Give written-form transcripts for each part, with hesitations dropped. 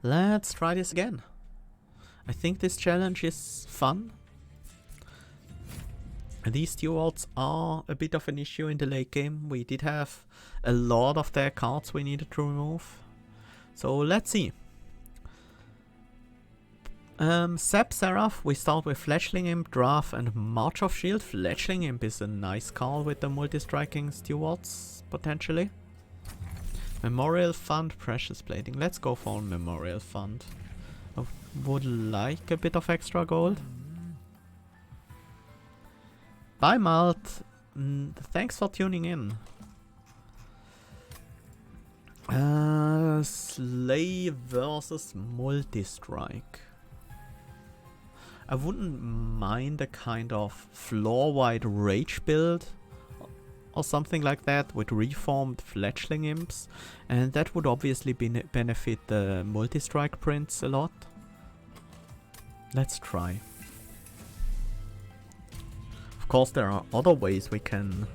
Let's try this again. I think this challenge is fun. These Stewards are a bit of an issue in the late game. We did have a lot of their cards we needed to remove. So let's see. Sep Seraph, we start with Fletchling Imp, Draft and March of Shield. Fletchling Imp is a nice card with the multi-striking Stewards, potentially. Memorial Fund, Precious Plating. Let's go for a Memorial Fund. I would like a bit of extra gold. Bye Malt, thanks for tuning in. Slay versus Multi-Strike. I wouldn't mind a kind of floor-wide rage build or something like that with reformed Fletchling Imps, and that would obviously benefit the Multi-Strike prints a lot. Let's try. Of course there are other ways we can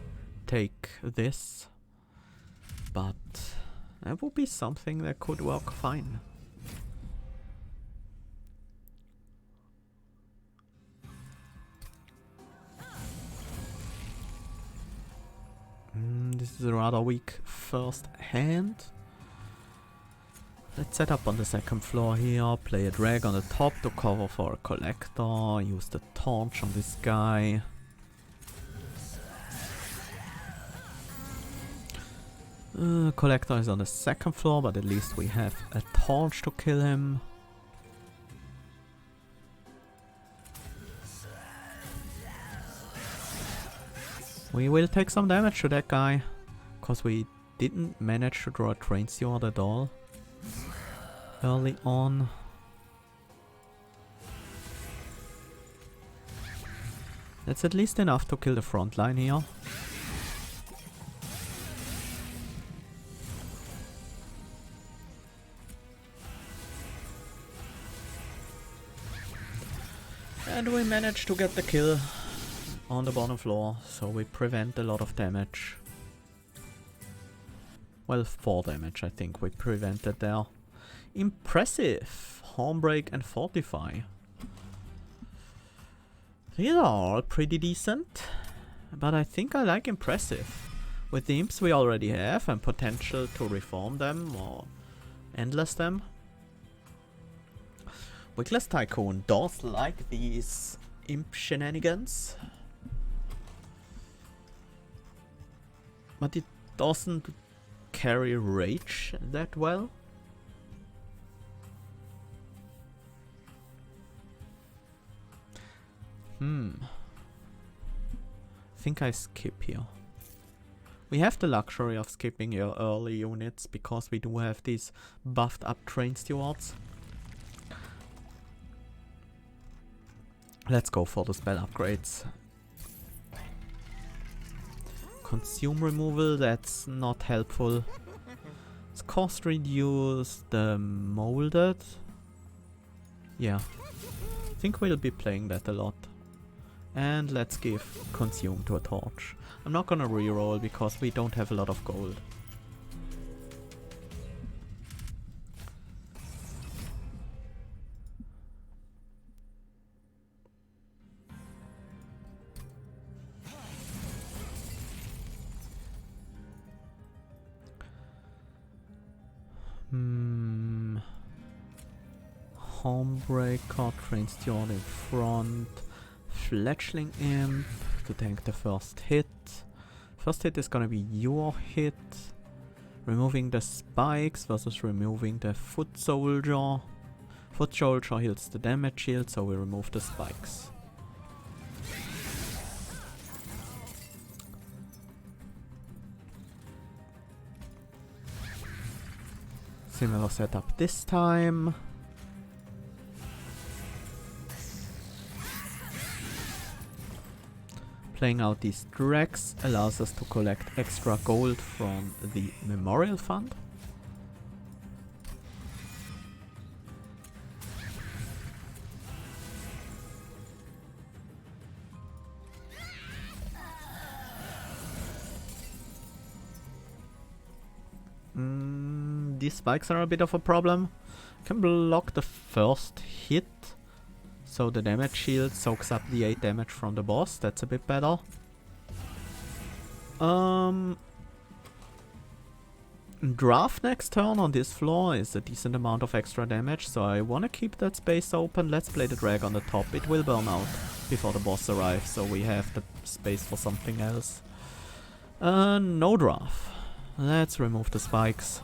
take this, but that would be something that could work fine. This is a rather weak first hand. Let's set up on the second floor here, play a drag on the top to cover for a collector, use the torch on this guy. Collector is on the second floor, but at least we have a torch to kill him. We will take some damage to that guy, because we didn't manage to draw a train steward at all early on. That's at least enough to kill the front line here. And we managed to get the kill on the bottom floor, so we prevent a lot of damage. Well, 4 damage I think we prevented there. Impressive! Hornbreak and Fortify. These are all pretty decent, but I think I like Impressive. With the imps we already have and potential to reform them or endless them. Wickless Tycoon does like these imp shenanigans, but it doesn't carry rage that well. I think I skip here. We have the luxury of skipping your early units because we do have these buffed up train stewards. Let's go for the spell upgrades. Consume removal, that's not helpful. It's cost reduce the molded. Yeah, I think we'll be playing that a lot. And let's give consume to a torch. I'm not gonna reroll because we don't have a lot of gold. Homebreaker, Train Steward in front, Fletchling Imp to tank the first hit. First hit is gonna be your hit. Removing the spikes versus removing the Foot Soldier. Foot Soldier heals the damage shield, so we remove the spikes. Similar setup this time. Playing out these drags allows us to collect extra gold from the Memorial Fund. these spikes are a bit of a problem. Can block the first hit, so the damage shield soaks up the 8 damage from the boss. That's a bit better. Draft next turn on this floor is a decent amount of extra damage, so I want to keep that space open. Let's play the drag on the top. It will burn out before the boss arrives, so we have the space for something else. No draft. Let's remove the spikes.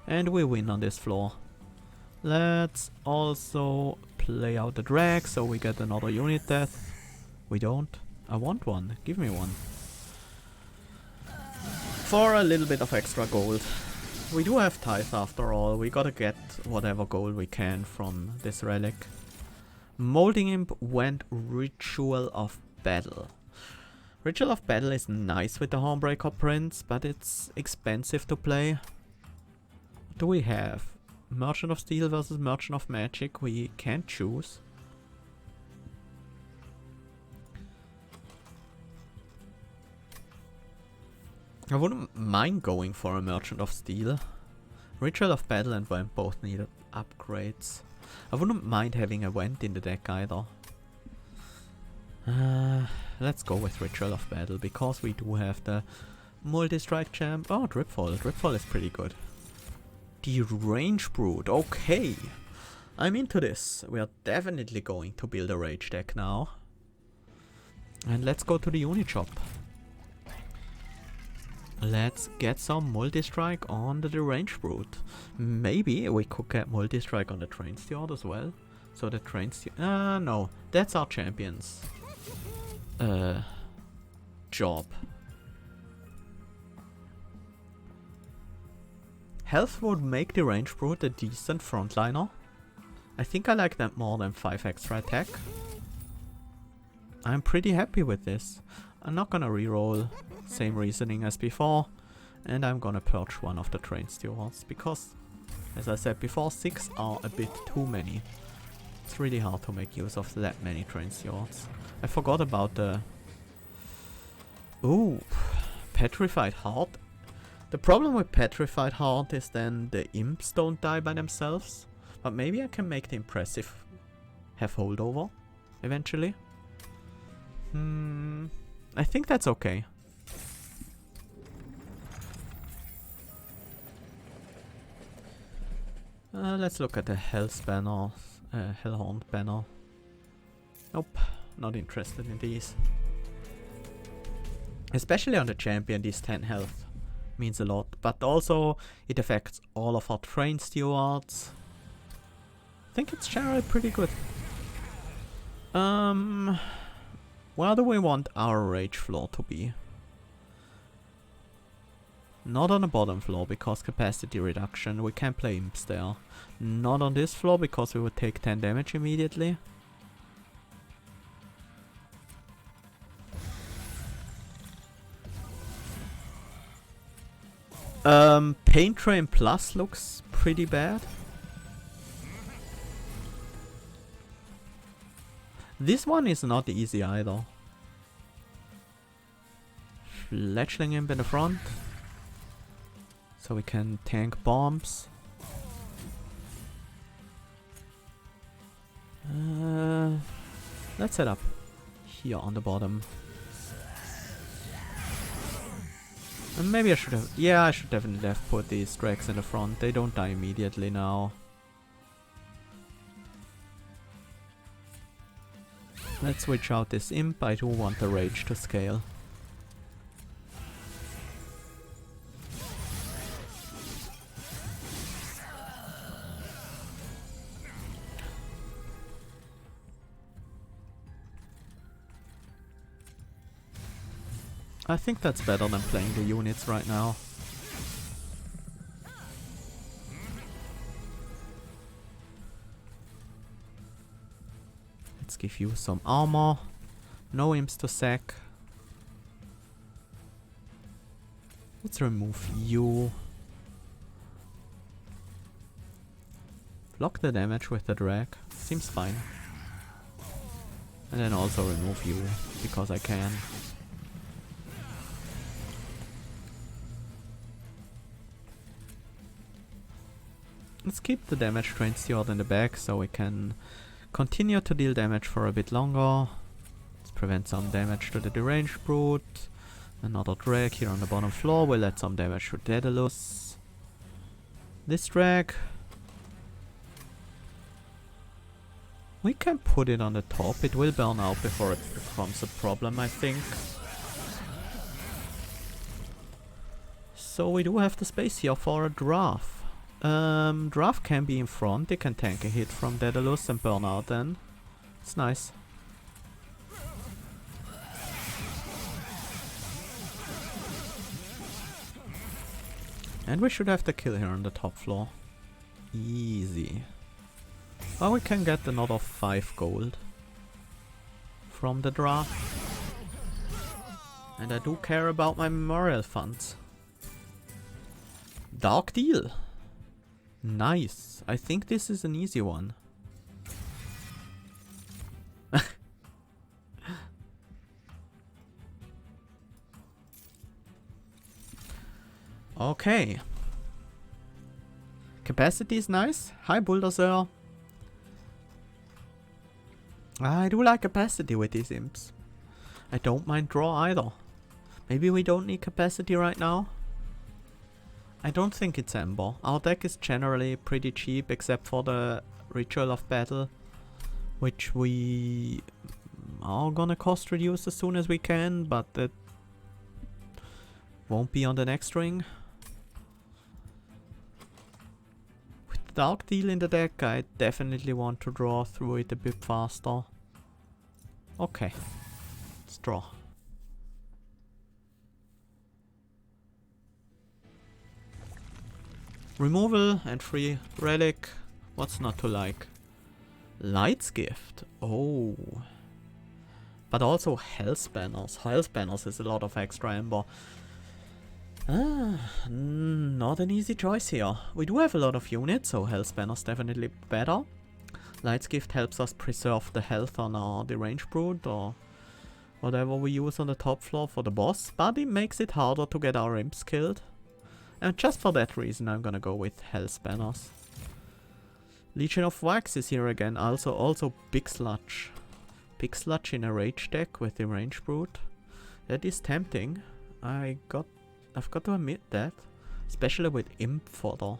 And we win on this floor. Let's also play out the drag, so we get another unit death. We don't. I want one. Give me one. For a little bit of extra gold. We do have tithe after all. We gotta get whatever gold we can from this relic. Molding Imp went Ritual of Battle. Ritual of Battle is nice with the Hornbreaker Prince, but it's expensive to play. What do we have? Merchant of Steel versus Merchant of Magic. We can't choose. I wouldn't mind going for a Merchant of Steel. Ritual of Battle and Vent both need upgrades. I wouldn't mind having a Vent in the deck either. Let's go with Ritual of Battle because we do have the multi-strike champ. Oh, Dripfall. Dripfall is pretty good. Deranged Brood. Okay. I'm into this. We are definitely going to build a rage deck now. And let's go to the unit shop. Let's get some multi-strike on the Deranged Brood. Maybe we could get multi-strike on the Train Steward as well. So the Train Steward... no. That's our champion's job. Health would make the Deranged Brood a decent frontliner. I think I like that more than 5 extra attack. I'm pretty happy with this. I'm not gonna reroll. Same reasoning as before. And I'm gonna purge one of the Train Stewards. Because, as I said before, 6 are a bit too many. It's really hard to make use of that many Train Stewards. I forgot about the... Ooh, Petrified Heart. The problem with Petrified Heart is then the imps don't die by themselves. But maybe I can make the impressive have holdover eventually. I think that's okay. Let's look at the Hell's banner, Hellhorned banner. Nope, not interested in these. Especially on the champion, these 10 health means a lot. But also, it affects all of our Train Stewards. I think it's generally pretty good. Where do we want our rage floor to be? Not on the bottom floor because capacity reduction. We can't play imps there. Not on this floor because we would take 10 damage immediately. Pain Train Plus looks pretty bad. This one is not easy either. Fletchling Imp in the front. So we can tank bombs. Let's set up here on the bottom. And maybe I should have... Yeah, I should definitely have put these drags in the front. They don't die immediately now. Let's switch out this imp. I do want the rage to scale. I think that's better than playing the units right now. Let's give you some armor. No imps to sack. Let's remove you. Block the damage with the drag. Seems fine. And then also remove you, because I can. Let's keep the damage train steward in the back so we can continue to deal damage for a bit longer. Let's prevent some damage to the deranged brute. Another drag here on the bottom floor will let some damage to Daedalus. This drag, we can put it on the top. It will burn out before it becomes a problem, I think. So we do have the space here for a draft. Draft can be in front. It can tank a hit from Daedalus and burn out then. It's nice. And we should have the kill here on the top floor. Easy. Well, we can get another 5 gold from the draft. And I do care about my memorial funds. Dark deal. Nice. I think this is an easy one. Okay. Capacity is nice. Hi, Bulldozer. I do like capacity with these imps. I don't mind draw either. Maybe we don't need capacity right now. I don't think it's Ember. Our deck is generally pretty cheap except for the Ritual of Battle, which we are gonna cost reduce as soon as we can, but that won't be on the next ring. With the Dark Deal in the deck, I definitely want to draw through it a bit faster. Okay, let's draw. Removal and free relic. What's not to like? Light's Gift. Oh. But also Hellspanners. Hellspanners is a lot of extra ember. Not an easy choice here. We do have a lot of units, so Hellspanners definitely better. Light's Gift helps us preserve the health on our deranged brute or whatever we use on the top floor for the boss, but it makes it harder to get our imps killed. And just for that reason I'm gonna go with Hellspanners. Legion of Wax is here again, also Big Sludge. Big Sludge in a rage deck with the range brute. That is tempting. I've got to admit that. Especially with Imp fodder.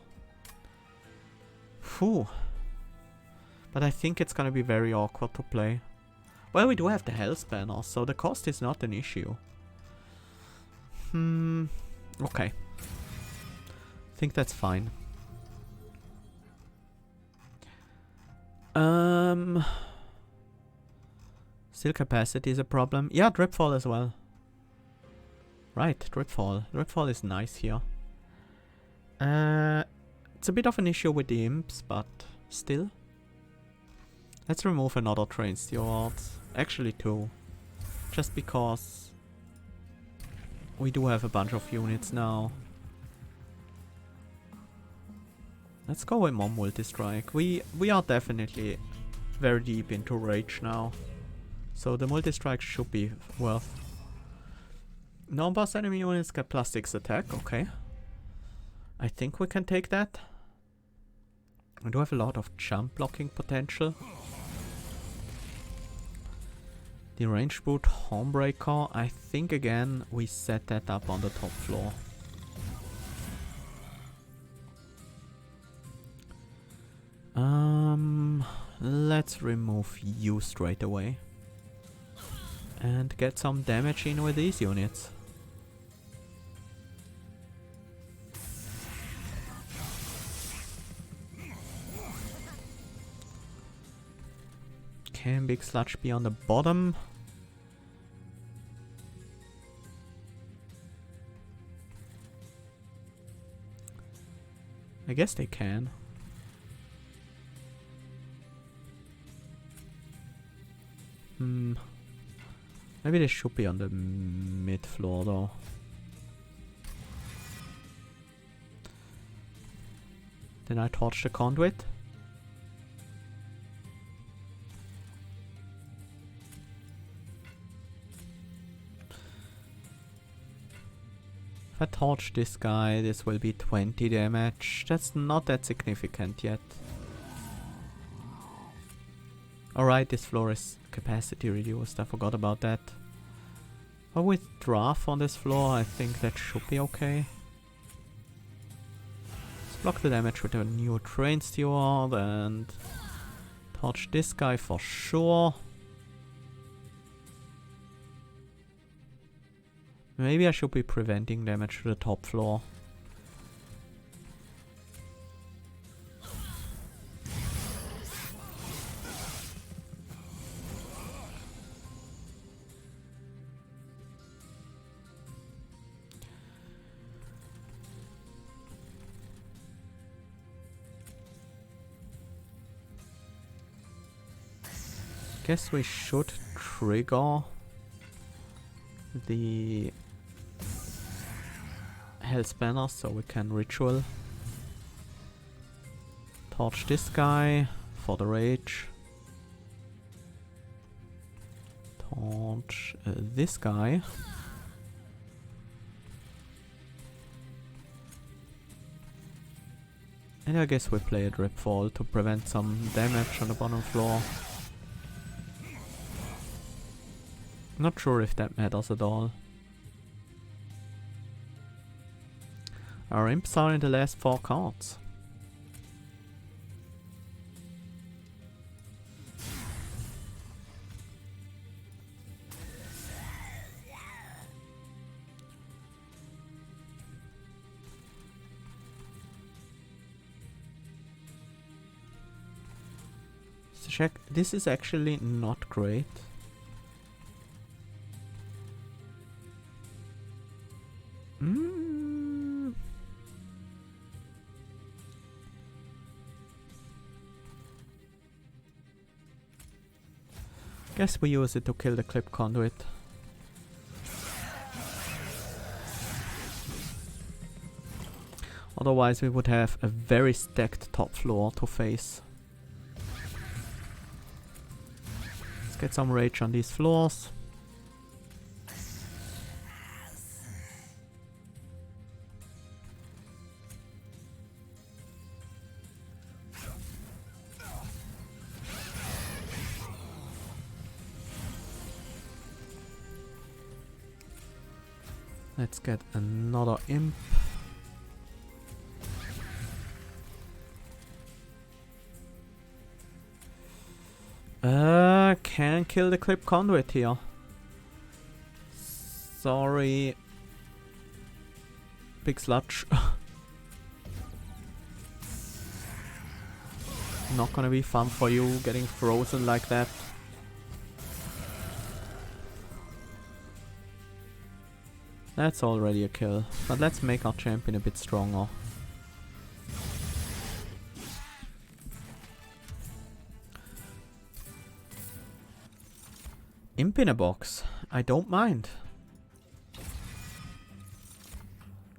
Phew. But I think it's gonna be very awkward to play. Well, we do have the Hellspanners, so the cost is not an issue. Okay. I think that's fine. Still capacity is a problem. Yeah, Dripfall as well. Right, Dripfall. Dripfall is nice here. It's a bit of an issue with the imps, but still. Let's remove another train stewards. Actually 2. Just because we do have a bunch of units now. Let's go with more multi-strike. We are definitely very deep into rage now. So the multi-strike should be worth. Non-boss enemy units get +6 attack, okay. I think we can take that. We do have a lot of jump blocking potential. The ranged brute Homebreaker, I think again we set that up on the top floor. Let's remove you straight away. And get some damage in with these units. Can Big Sludge be on the bottom? I guess they can. Maybe they should be on the mid floor though. Then I torch the conduit. If I torch this guy, this will be 20 damage. That's not that significant yet. Alright, this floor is capacity reduced, I forgot about that. But with draft on this floor, I think that should be okay. Let's block the damage with a new train steward and torch this guy for sure. Maybe I should be preventing damage to the top floor. Guess we should trigger the Hell's Banner so we can ritual. Torch this guy for the rage. Torch this guy. And I guess we play a Dripfall to prevent some damage on the bottom floor. Not sure if that matters at all. Our imps are in the last 4 cards. So check, this is actually not great. Guess we use it to kill the clip conduit. Otherwise we would have a very stacked top floor to face. Let's get some rage on these floors. Let's get another imp. Can't kill the clip conduit here. Sorry. Big sludge. Not gonna be fun for you getting frozen like that. That's already a kill, but let's make our champion a bit stronger. Imp in a box, I don't mind.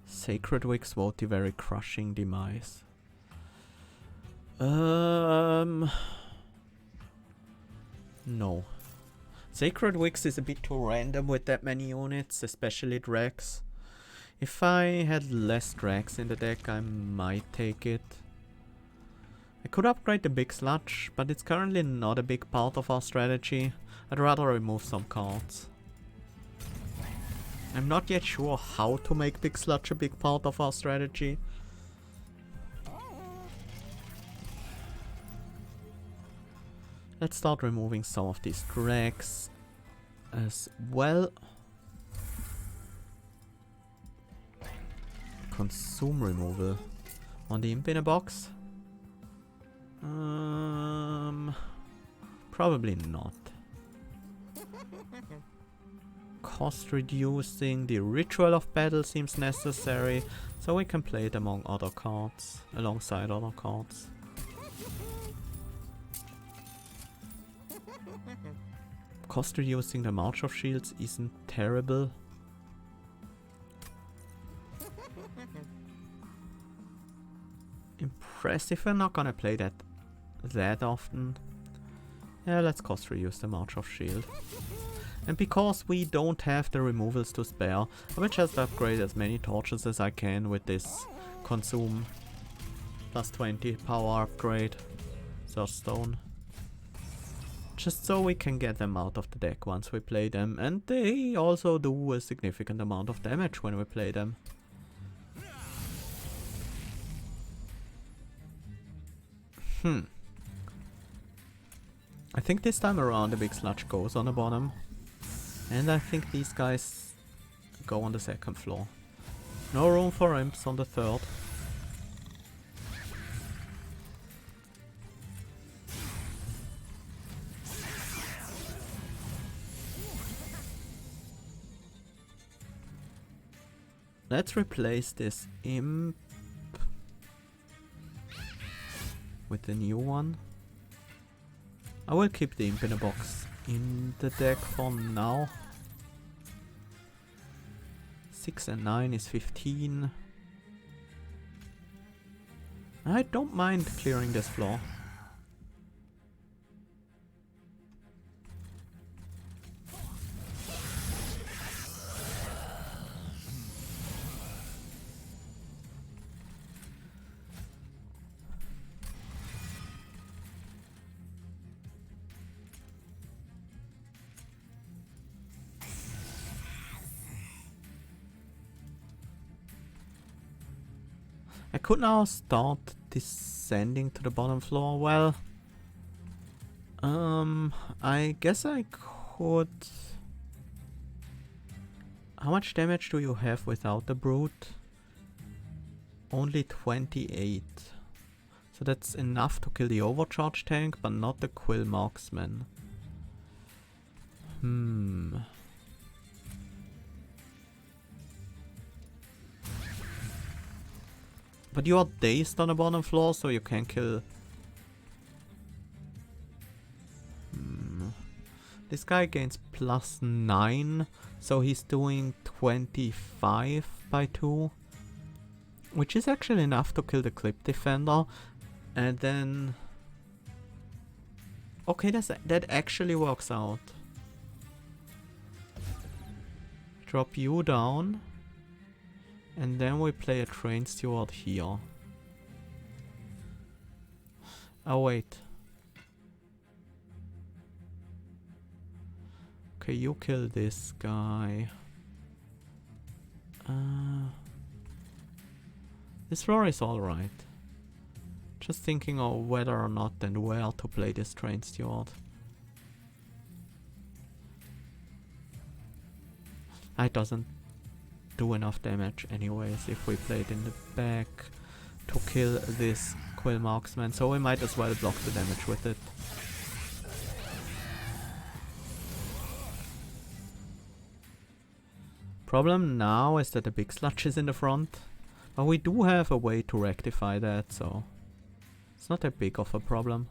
Sacred Wicks Votivary Crushing Demise. No. Sacred Wicks is a bit too random with that many units, especially Drax. If I had less Drax in the deck, I might take it. I could upgrade the Big Sludge, but it's currently not a big part of our strategy. I'd rather remove some cards. I'm not yet sure how to make Big Sludge a big part of our strategy. Let's start removing some of these Drags as well. Consume removal on the imp in a box? Probably not. Cost reducing, the Ritual of Battle seems necessary, so we can play it among other cards, alongside other cards. Cost reducing the March of Shields isn't terrible. Impressive, we're not gonna play that often. Yeah, let's cost reduce the March of Shield. And because we don't have the removals to spare, I will just upgrade as many torches as I can with this consume plus 20 power upgrade. Search stone. Just so we can get them out of the deck once we play them. And they also do a significant amount of damage when we play them. I think this time around the big sludge goes on the bottom. And I think these guys go on the second floor. No room for imps on the third. Let's replace this imp with the new one. I will keep the imp in a box in the deck for now. 6 and 9 is 15. I don't mind clearing this floor. I could now start descending to the bottom floor. Well, I guess I could. How much damage do you have without the brute? Only 28. So that's enough to kill the overcharge tank, but not the quill marksman. But you are dazed on the bottom floor, so you can kill. This guy gains plus 9, so he's doing 25 by 2. Which is actually enough to kill the clip defender. And then... okay, that actually works out. Drop you down. And then we play a train steward here. Oh wait. Okay, you kill this guy. This floor is alright. Just thinking of whether or not and where to play this train steward. It doesn't do enough damage anyways if we play it in the back to kill this quill marksman, so we might as well block the damage with it. Problem now is that the big sludge is in the front, but we do have a way to rectify that, so it's not that big of a problem.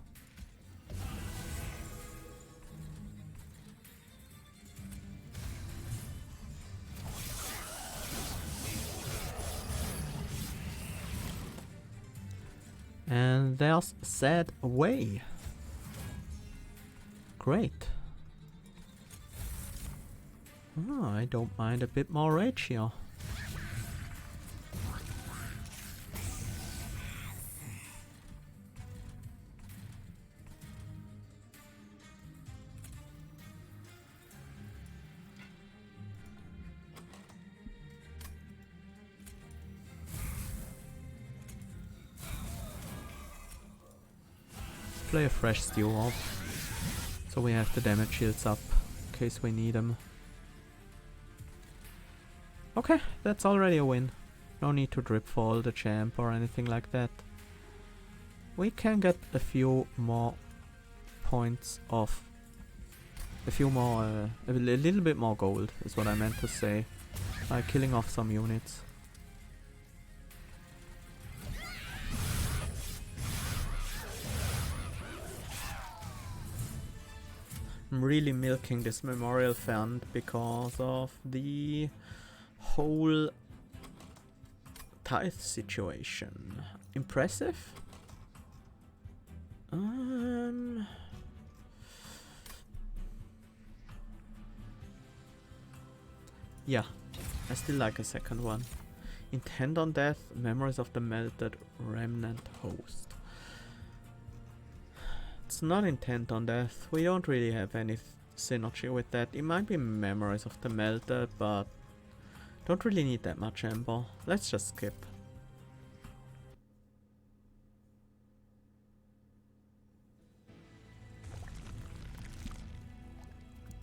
And there's Sad Away. Great. Oh, I don't mind a bit more rage here. Play a fresh steward, so we have the damage shields up in case we need them. Okay, that's already a win. No need to drip fall the champ or anything like that. We can get a few more points of... a little bit more gold is what I meant to say, by killing off some units. I'm really milking this memorial fund because of the whole tithe situation. Impressive? Yeah, I still like a second one. Intent on Death, Memories of the Melted Remnant Host. It's not Intent on Death. We don't really have any synergy with that. It might be Memories of the Melted, but don't really need that much Ember. Let's just skip.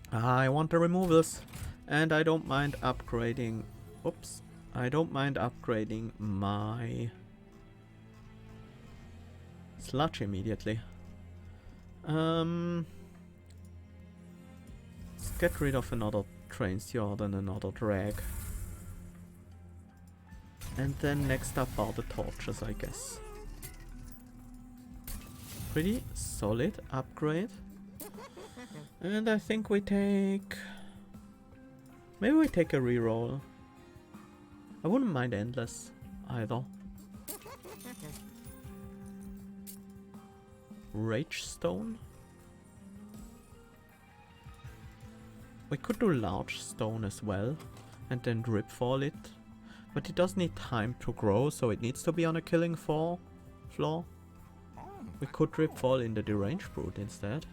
I want the removals, and I don't mind upgrading. Oops. I don't mind upgrading my sludge immediately. Let's get rid of another train steward and another drag. And then next up are the torches, I guess. Pretty solid upgrade. And I think we take... maybe we take a reroll. I wouldn't mind Endless either. Rage Stone. We could do Large Stone as well and then Dripfall it. But it does need time to grow, so it needs to be on a killing floor. We could Dripfall in the Deranged Brute instead.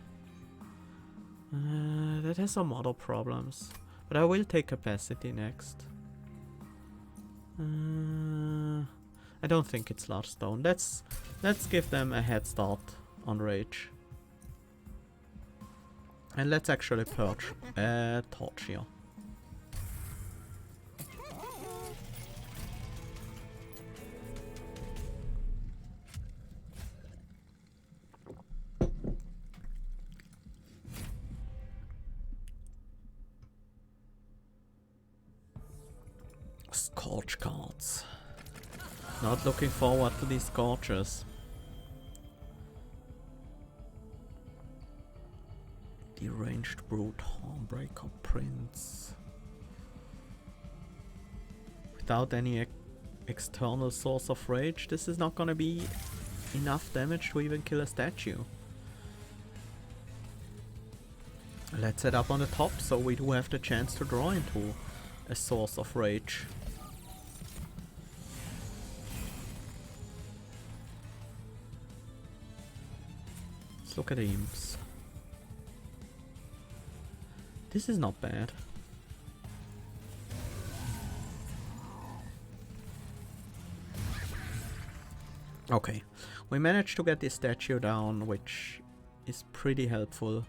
That has some other problems. But I will take Capacity next. I don't think it's Large Stone. Let's give them a head start on Rage. And let's actually purge a torch here. Scorch cards. Not looking forward to these scorches. Deranged Brute, Hornbreaker Prince. Without any external source of rage, this is not gonna be enough damage to even kill a statue. Let's set up on the top so we do have the chance to draw into a source of rage. Let's look at the imps. This is not bad. Okay, we managed to get this statue down, which is pretty helpful.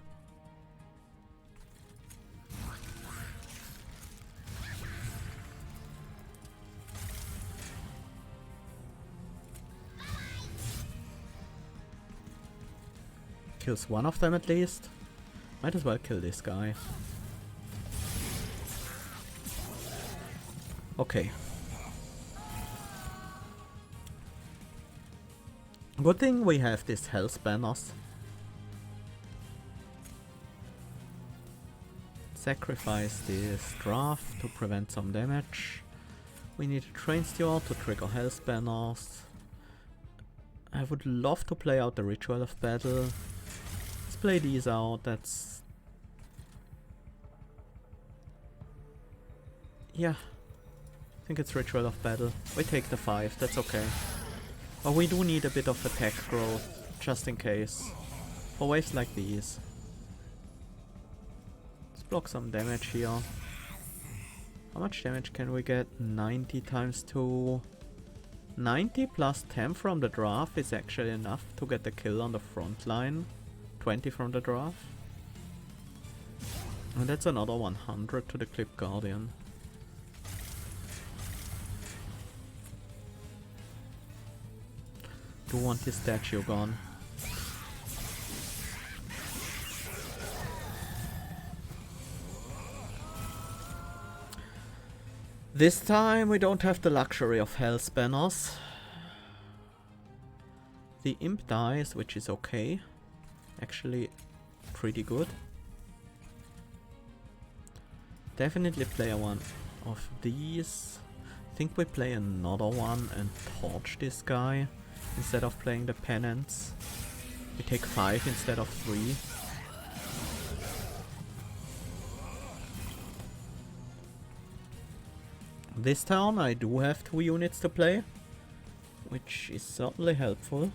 Kills one of them at least. Might as well kill this guy. Okay. Good thing we have this health banners. Sacrifice this draft to prevent some damage. We need a train steward to trigger health banners. I would love to play out the Ritual of Battle. Let's play these out. That's... yeah. I think it's Ritual of Battle. We take the 5, that's okay. But we do need a bit of attack growth, just in case. For waves like these. Let's block some damage here. How much damage can we get? 90 times 2. 90 plus 10 from the draft is actually enough to get the kill on the front line. 20 from the draft. And that's another 100 to the Clip Guardian. Do want this statue gone. This time we don't have the luxury of health banners. The imp dies, which is okay. Actually pretty good. Definitely play one of these. I think we play another one and torch this guy. Instead of playing the penance. We take 5 instead of 3. This turn I do have 2 units to play, which is certainly helpful.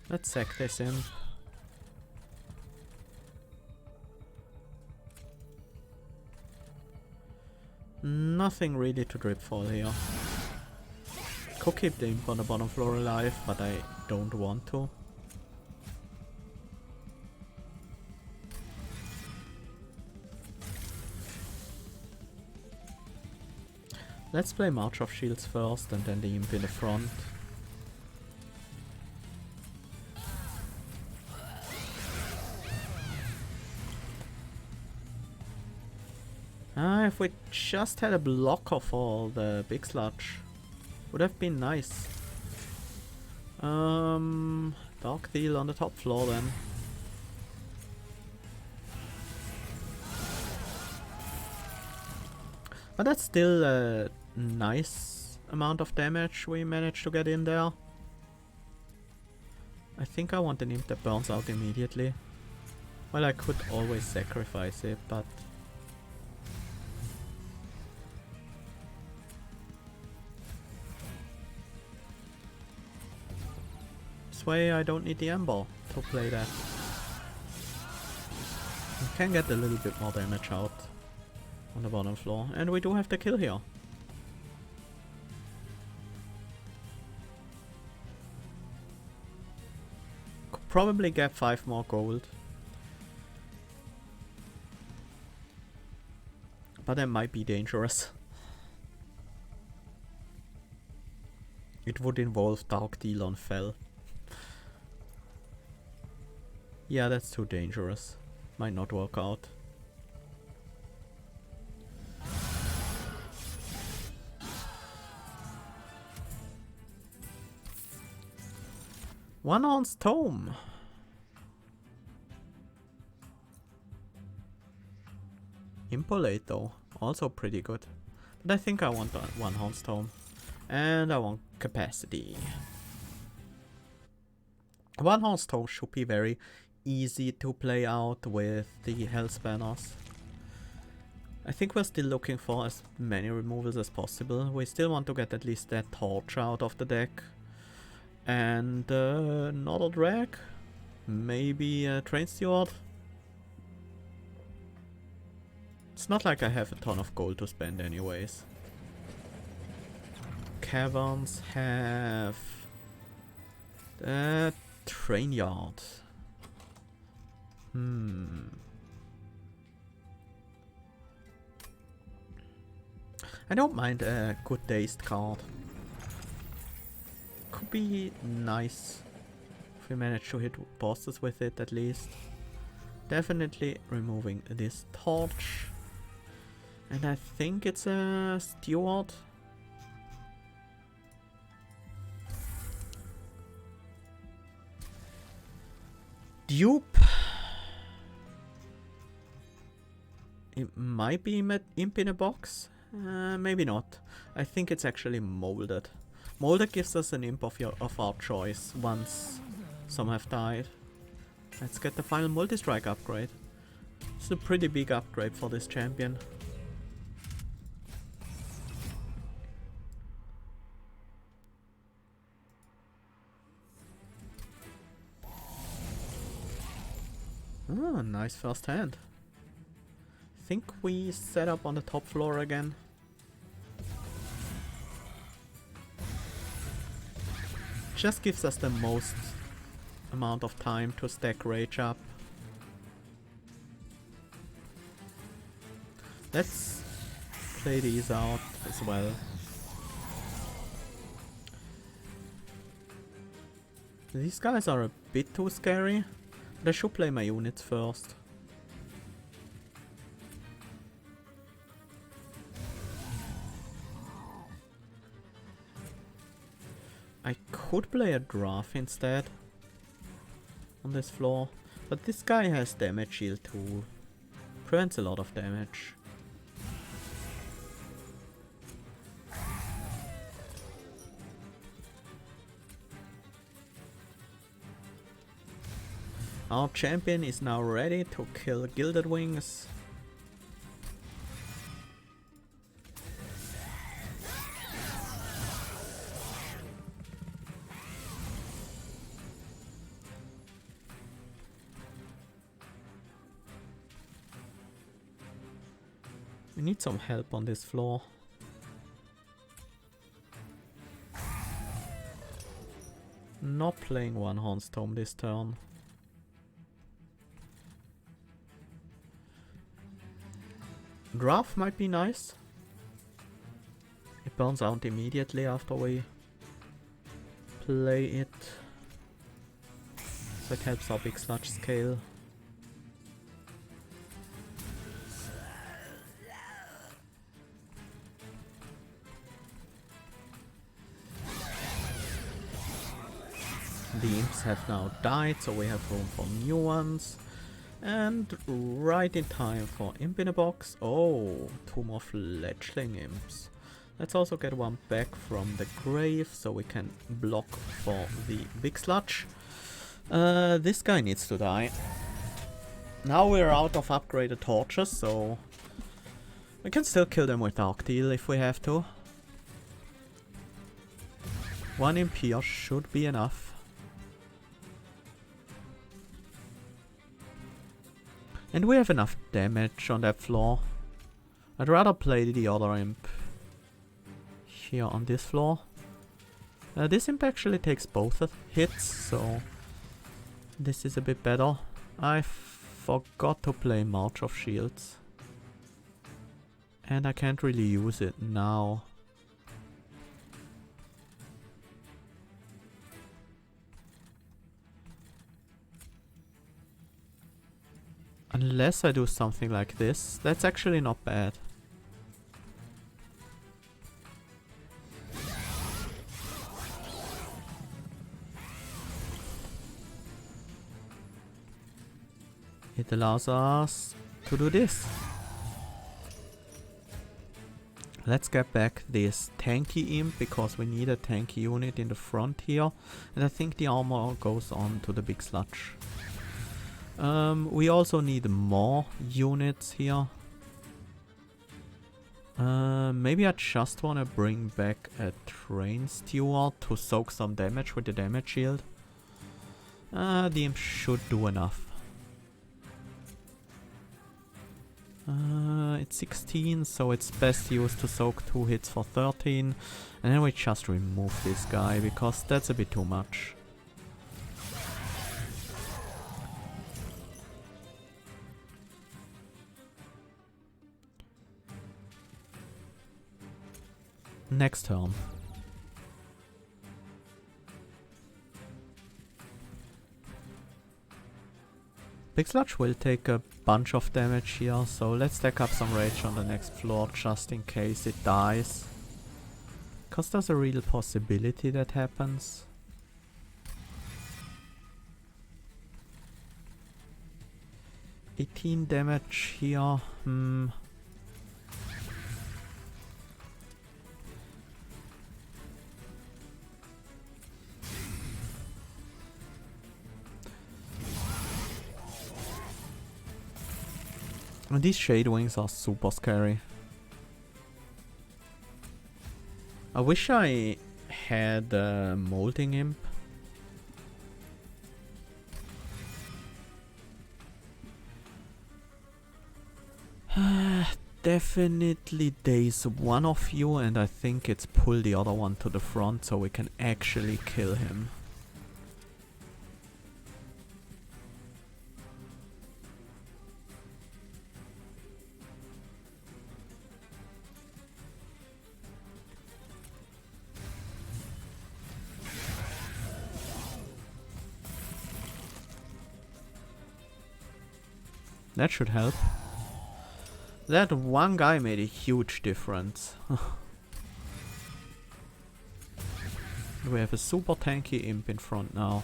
Let's sack this in. Nothing really to drip fall here. Could keep the imp on the bottom floor alive, but I don't want to. Let's play March of Shields first and then the imp in the front. If we just had a blocker for the big sludge, would have been nice. Dark Deal on the top floor then. But that's still a nice amount of damage we managed to get in there. I think I want an imp that burns out immediately. Well, I could always sacrifice it, but... this way I don't need the Ember to play that. We can get a little bit more damage out on the bottom floor. And we do have the kill here. Could probably get 5 more gold. But that might be dangerous. It would involve Dark Deal on Fell. Yeah, that's too dangerous. Might not work out. One ounce tome. Impolate though, also pretty good. But I think I want one ounce tome. And I want capacity. One ounce tome should be very easy to play out with the Hell's Banners. I think we're still looking for as many removals as possible. We still want to get at least that torch out of the deck. And another drag. Maybe a train steward. It's not like I have a ton of gold to spend anyways. Caverns have the train yard. I don't mind a good dazed card. Could be nice if we manage to hit bosses with it at least. Definitely removing this torch. And I think it's a steward. Dupe. It might be imp in a box. Maybe not. I think it's actually molded. Molded gives us an imp of our choice once some have died. Let's get the final multi-strike upgrade. It's a pretty big upgrade for this champion. Oh, nice first hand. Think we set up on the top floor again. Just gives us the most amount of time to stack rage up. Let's play these out as well. These guys are a bit too scary, but I should play my units first. I could play a draft instead on this floor, but this guy has damage shield too. Prevents a lot of damage. Our champion is now ready to kill Gilded Wings. We need some help on this floor. Not playing one Hornstorm this turn. Draft might be nice. It burns out immediately after we play it. So it helps our big sludge scale. The imps have now died, so we have room for new ones. And right in time for imp in a box. Oh, 2 more fledgling imps. Let's also get one back from the grave, so we can block for the big sludge. This guy needs to die. Now we're out of upgraded torches, so we can still kill them with Dark Deal if we have to. 1 imp here should be enough. And we have enough damage on that floor. I'd rather play the other imp here on this floor. This imp actually takes both hits, so this is a bit better. I forgot to play March of Shields. And I can't really use it now. Unless I do something like this, that's actually not bad. It allows us to do this. Let's get back this tanky imp, because we need a tanky unit in the front here. And I think the armor goes on to the big sludge. We also need more units here. Maybe I just want to bring back a train steward to soak some damage with the damage shield. The imp should do enough. It's 16, so it's best used to soak 2 hits for 13. And then we just remove this guy, because that's a bit too much. Next turn. Big Sludge will take a bunch of damage here, so let's stack up some rage on the next floor just in case it dies. Cause there's a real possibility that happens. $18 damage here. And these Shade Wings are super scary. I wish I had a Molding Imp. Definitely daze one of you, and I think it's pull the other one to the front so we can actually kill him. That should help. That one guy made a huge difference. We have a super tanky imp in front now.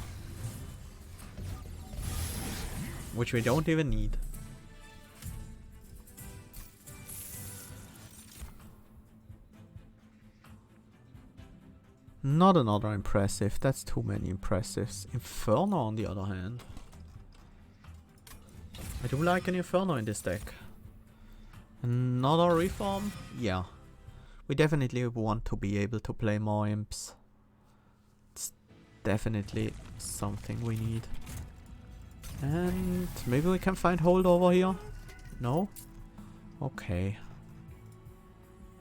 Which we don't even need. Not another impressive, that's too many impressives. Inferno on the other hand. I do like an Inferno in this deck. Another reform? Yeah. We definitely want to be able to play more imps. It's definitely something we need. And maybe we can find hold over here? No? Okay.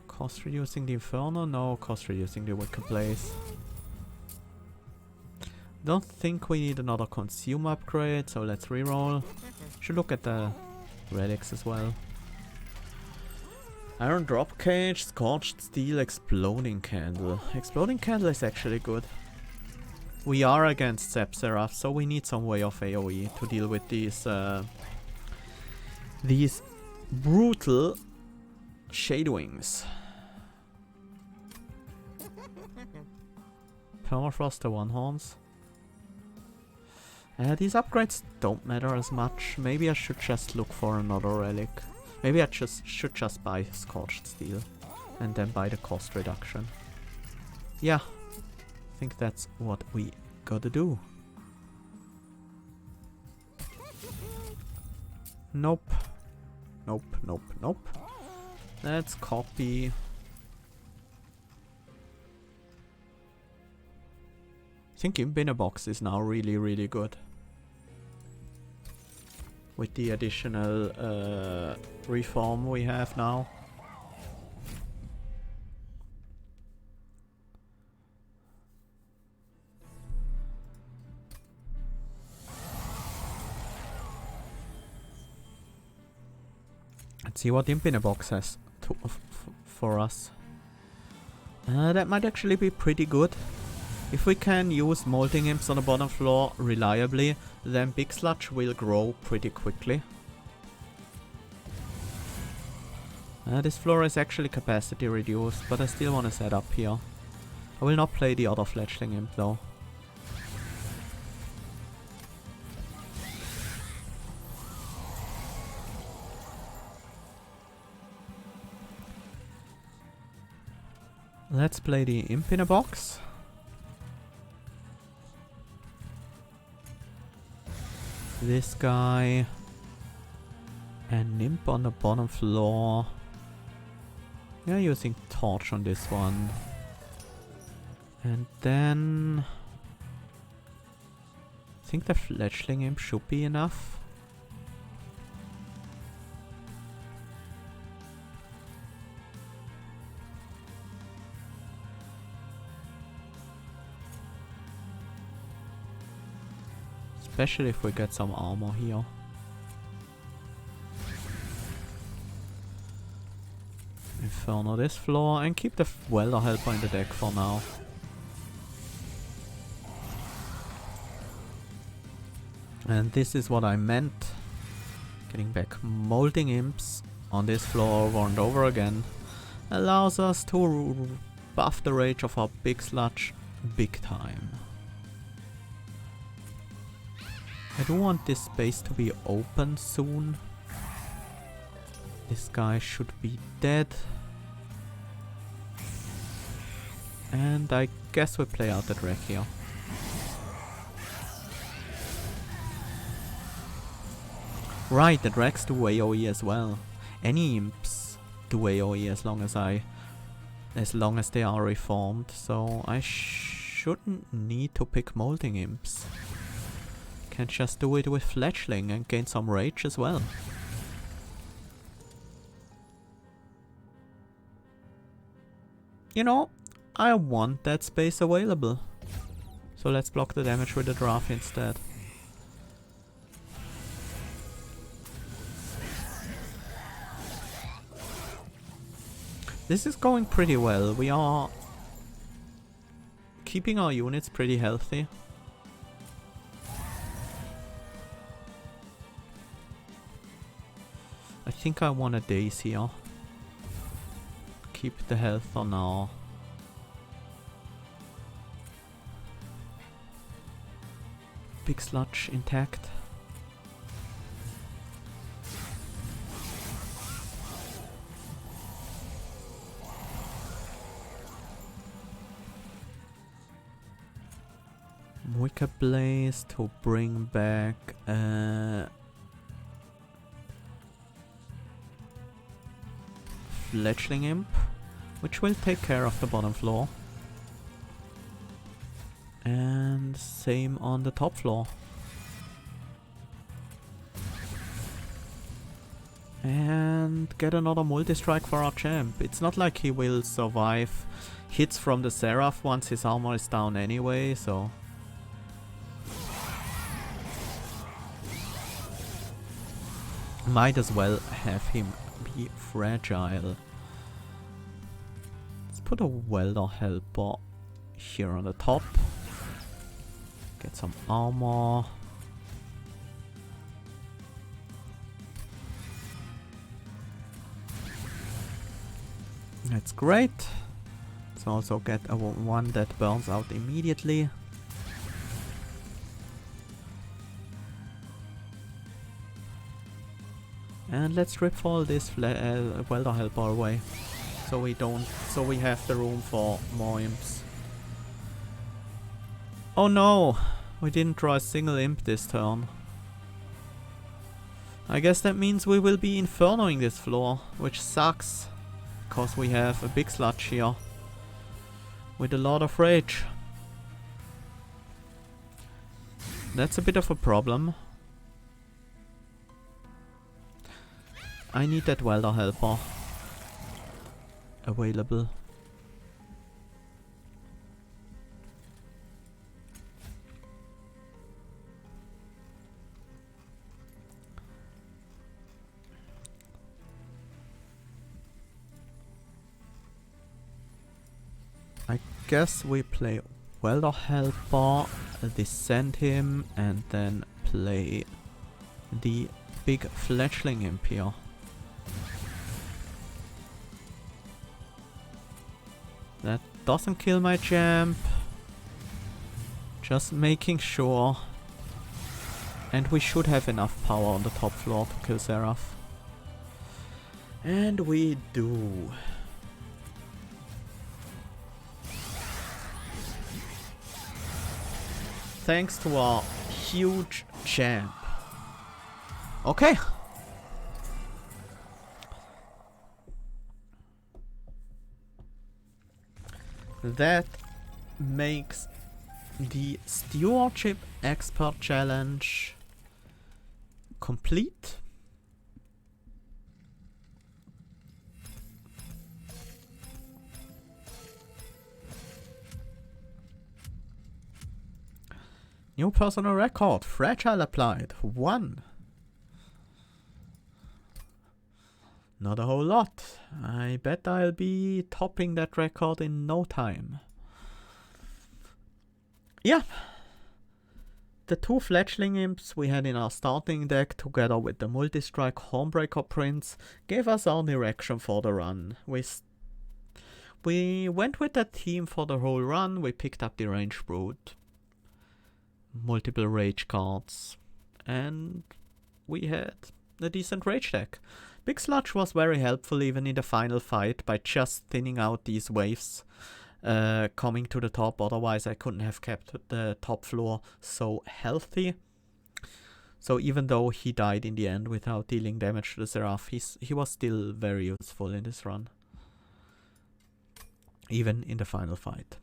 Cost reducing the Inferno? No, cost reducing the Wicked Blaze. Don't think we need another consume upgrade, so let's reroll. Should look at the relics as well. Iron Drop Cage, Scorched Steel, Exploding Candle. Exploding Candle is actually good. We are against Zepseraph, so we need some way of AoE to deal with these brutal Shadewings. Permafrost to one horns. These upgrades don't matter as much. Maybe I should just look for another relic. Maybe I should just buy Scorched Steel and then buy the cost reduction. Yeah, I think that's what we gotta do. Nope. Nope, nope, nope. Let's copy. I think Imp in a Box is now really, really good. With the additional reform we have now. Let's see what Imp in a Box has for us. That might actually be pretty good. If we can use Molting Imps on the bottom floor reliably, then Big Sludge will grow pretty quickly. This floor is actually capacity reduced, but I still want to set up here. I will not play the other Fledgling Imp though. Let's play the Imp in a Box. This guy. And Imp on the bottom floor. Yeah, using Torch on this one. And then I think the Fledgling Imp should be enough. Especially if we get some armor here. Inferno this floor and keep the Welder Helper in the deck for now. And this is what I meant. Getting back Molting Imps on this floor over and over again allows us to buff the rage of our Big Sludge big time. I do want this space to be open soon. This guy should be dead. And I guess we play out the Drek here. Right, the Dreks do AoE as well. Any imps do AoE as long as they are reformed. So I shouldn't need to pick Molting Imps. Can just do it with Fledgling and gain some rage as well. You know, I want that space available. So let's block the damage with the Draft instead. This is going pretty well. We are keeping our units pretty healthy. I think I want a Daze here. Keep the health for now. Big Sludge intact. Wicked Blaze to bring back Fledgling Imp, which will take care of the bottom floor. And same on the top floor. And get another multi-strike for our champ. It's not like he will survive hits from the Seraph once his armor is down anyway, so... might as well have him be fragile. Let's put a welder helper here on the top. Get some armor. That's great. Let's also get a one that burns out immediately. And let's rip all this welder helper away, so we have the room for more imps. Oh no, we didn't draw a single imp this turn. I guess that means we will be infernoing this floor, which sucks, because we have a big sludge here with a lot of rage. That's a bit of a problem. I need that welder helper available. I guess we play welder helper, descend him, and then play the big fledgling imp here. That doesn't kill my champ. Just making sure. And we should have enough power on the top floor to kill Seraph. And we do. Thanks to our huge champ. Okay. That makes the Stewardship Expert Challenge complete. New personal record, fragile applied, 1. Not a whole lot. I bet I'll be topping that record in no time. Yeah. The 2 fledgling imps we had in our starting deck, together with the multi-strike Hornbreaker Prince, gave us our direction for the run. We went with that team for the whole run. We picked up the Range Brute, multiple rage cards, and we had a decent rage deck. Big Sludge was very helpful even in the final fight by just thinning out these waves coming to the top. Otherwise I couldn't have kept the top floor so healthy. So even though he died in the end without dealing damage to the Seraph, he was still very useful in this run. Even in the final fight.